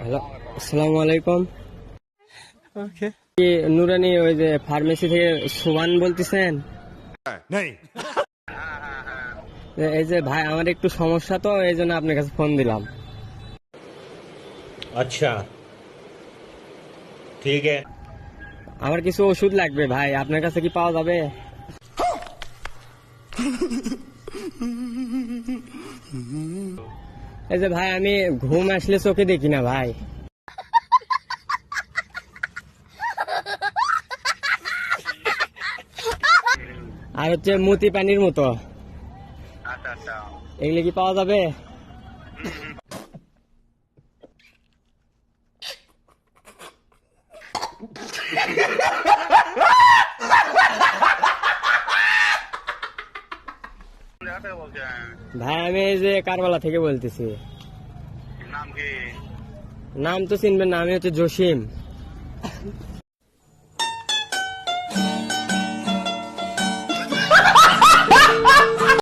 Hello, আসসালামু আলাইকুম। কি নুরানি ওই যে ফার্মেসি থেকে সুবান বলতেছেন? এই যে ভাই আমার একটু সমস্যা, তো এই জন্য আপনার কাছে ফোন দিলাম। अच्छा ठीक है। আমার কিছু ওষুধ লাগবে ভাই, আপনার কাছে কি পাওয়া যাবে? এই যে ভাই আমি ঘুম আসলে চোখে দেখি না ভাই। আর হচ্ছে মতি পানির মতো, এগুলো কি পাওয়া যাবে? ভাই আমি এই যে কারবালা থেকে বলতেছি। নাম কি? নাম তো চিনবেন না, আমি হচ্ছে জসিম।